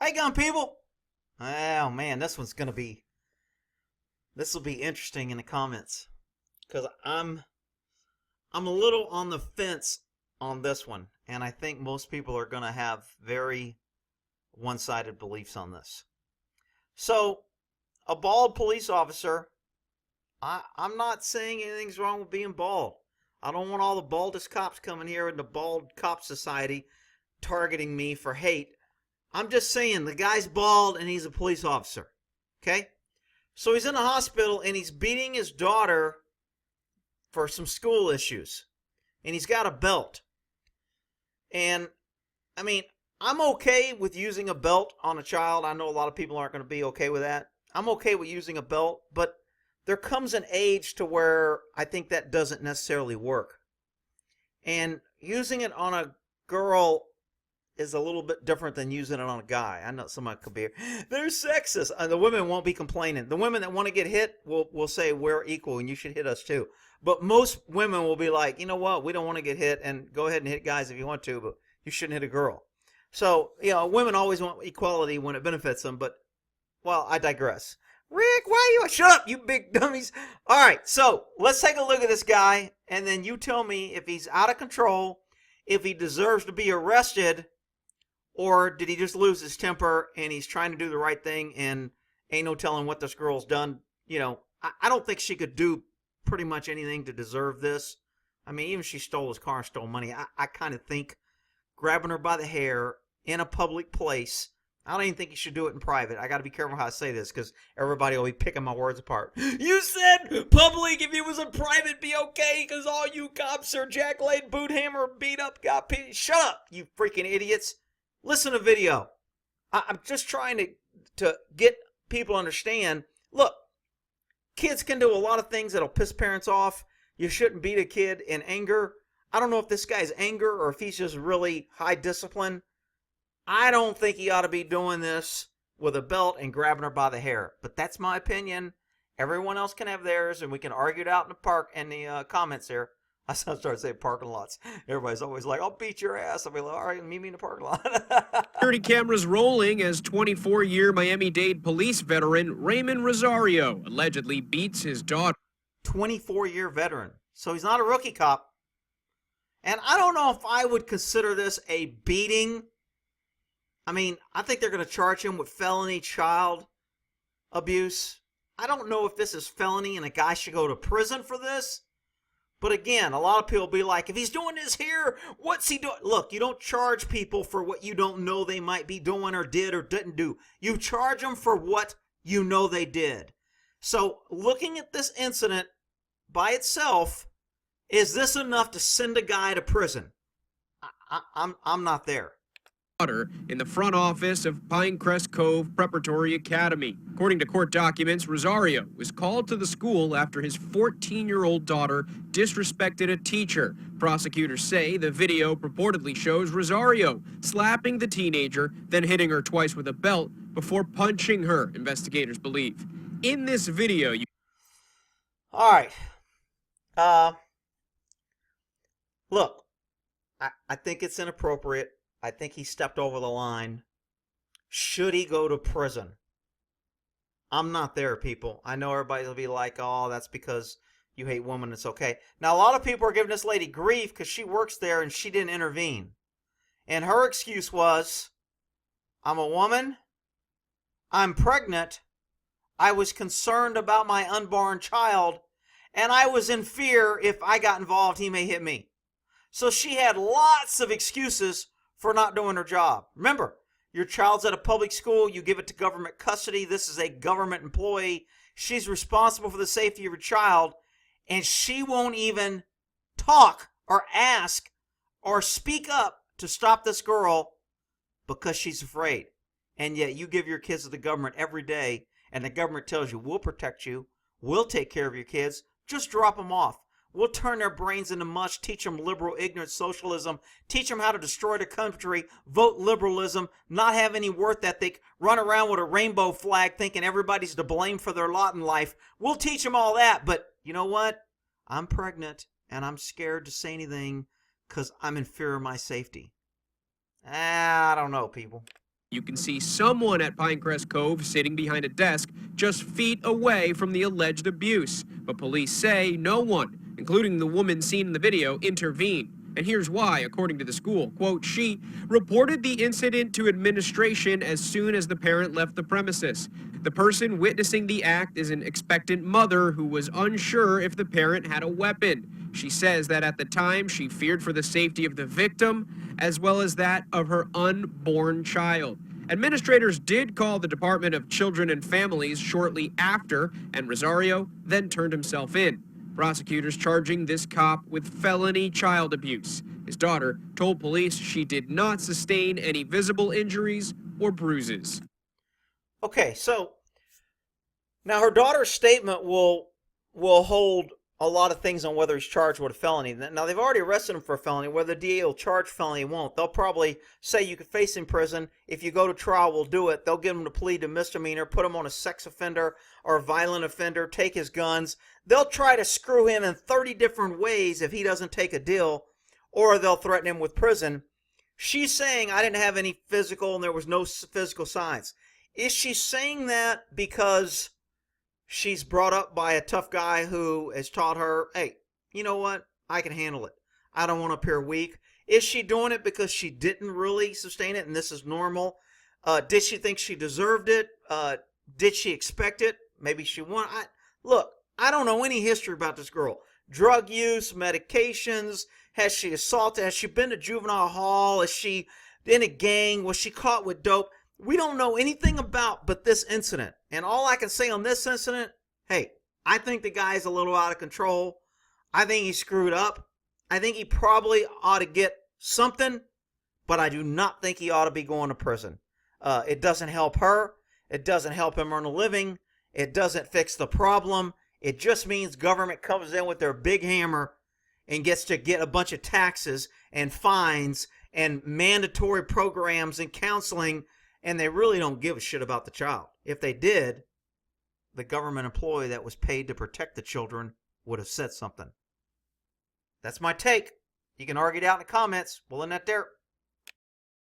Hey, gun people! Oh man, this will be interesting in the comments because I'm a little on the fence on this one, and I think most people are gonna have very one-sided beliefs on this. So, a bald police officer. I'm not saying anything's wrong with being bald. I don't want all the baldest cops coming here in the bald cop society targeting me for hate. I'm just saying the guy's bald and he's a police officer. Okay? So he's in the hospital and he's beating his daughter for some school issues. And he's got a belt. And I mean, I'm okay with using a belt on a child. I know a lot of people aren't going to be okay with that. I'm okay with using a belt, but there comes an age to where I think that doesn't necessarily work. And using it on a girl is a little bit different than using it on a guy. I know somebody could be, they're sexist. The women won't be complaining. The women that want to get hit will say we're equal and you should hit us too. But most women will be like, you know what, we don't want to get hit, and go ahead and hit guys if you want to, but you shouldn't hit a girl. So, women always want equality when it benefits them, but, well, I digress. Rick, why are you? Shut up, you big dummies. All right, so let's take a look at this guy, and then you tell me if he's out of control, if he deserves to be arrested, or did he just lose his temper and he's trying to do the right thing and ain't no telling what this girl's done. I don't think she could do pretty much anything to deserve this. I mean, even if she stole his car and stole money, I kind of think grabbing her by the hair in a public place, I don't even think you should do it in private. I got to be careful how I say this because everybody will be picking my words apart. You said public, if it was in private, be okay because all you cops are jack-laid, boot hammer, beat up, shut up, you freaking idiots. Listen to video. I'm just trying to get people to understand. Look, kids can do a lot of things that'll piss parents off. You shouldn't beat a kid in anger. I don't know if this guy's anger or if he's just really high discipline. I don't think he ought to be doing this with a belt and grabbing her by the hair. But that's my opinion. Everyone else can have theirs, and we can argue it out in the park in the comments here. I started saying parking lots. Everybody's always like, I'll beat your ass. I'll be like, all right, meet me in the parking lot. Security cameras rolling as 24-year Miami-Dade police veteran Raymond Rosario allegedly beats his daughter. 24-year veteran. So he's not a rookie cop. And I don't know if I would consider this a beating. I mean, I think they're going to charge him with felony child abuse. I don't know if this is felony and a guy should go to prison for this. But again, a lot of people be like, if he's doing this here, what's he doing? Look, you don't charge people for what you don't know they might be doing or did or didn't do. You charge them for what you know they did. So looking at this incident by itself, is this enough to send a guy to prison? I'm not there. In the front office of Pinecrest Cove Preparatory Academy. According to court documents, Rosario was called to the school after his 14-year-old daughter disrespected a teacher. Prosecutors say the video purportedly shows Rosario slapping the teenager, then hitting her twice with a belt before punching her, investigators believe. In this video, All right. Look, I think it's inappropriate. I think he stepped over the line. Should he go to prison? I'm not there, people. I know everybody will be like, oh, that's because you hate women. It's okay. Now, a lot of people are giving this lady grief because she works there and she didn't intervene. And her excuse was, I'm a woman. I'm pregnant. I was concerned about my unborn child. And I was in fear if I got involved, he may hit me. So she had lots of excuses for not doing her job. Remember, your child's at a public school, you give it to government custody. This is a government employee. She's responsible for the safety of your child, and she won't even talk or ask or speak up to stop this girl because she's afraid. And yet you give your kids to the government every day, and the government tells you, we'll protect you, we'll take care of your kids, just drop them off. We'll turn their brains into mush, teach them liberal, ignorant socialism, teach them how to destroy the country, vote liberalism, not have any worth ethic, run around with a rainbow flag thinking everybody's to blame for their lot in life. We'll teach them all that, but you know what? I'm pregnant, and I'm scared to say anything because I'm in fear of my safety. I don't know, people. You can see someone at Pinecrest Cove sitting behind a desk just feet away from the alleged abuse, but police say no one, including the woman seen in the video, intervened. And here's why, according to the school. Quote, she reported the incident to administration as soon as the parent left the premises. The person witnessing the act is an expectant mother who was unsure if the parent had a weapon. She says that at the time she feared for the safety of the victim as well as that of her unborn child. Administrators did call the Department of Children and Families shortly after, and Rosario then turned himself in. Prosecutors charging this cop with felony child abuse. His daughter told police she did not sustain any visible injuries or bruises. Okay, so now her daughter's statement will hold a lot of things on whether he's charged with a felony. Now, they've already arrested him for a felony. Whether the DA will charge felony or won't, they'll probably say you could face in prison. If you go to trial, we'll do it. They'll give him to plead to misdemeanor, put him on a sex offender or a violent offender, take his guns. They'll try to screw him in 30 different ways if he doesn't take a deal, or they'll threaten him with prison. She's saying I didn't have any physical and there was no physical signs. Is she saying that because she's brought up by a tough guy who has taught her, hey, you know what? I can handle it. I don't want to appear weak. Is she doing it because she didn't really sustain it and this is normal? Did she think she deserved it? Did she expect it? Maybe she won. Look, I don't know any history about this girl. Drug use, medications. Has she assaulted? Has she been to juvenile hall? Is she in a gang? Was she caught with dope? We don't know anything about but this incident. And all I can say on this incident, hey, I think the guy's a little out of control. I think he screwed up. I think he probably ought to get something, but I do not think he ought to be going to prison. It doesn't help her. It doesn't help him earn a living. It doesn't fix the problem. It just means government comes in with their big hammer and gets to get a bunch of taxes and fines and mandatory programs and counseling, and they really don't give a shit about the child. If they did, the government employee that was paid to protect the children would have said something. That's my take. You can argue it out in the comments. We'll end that there.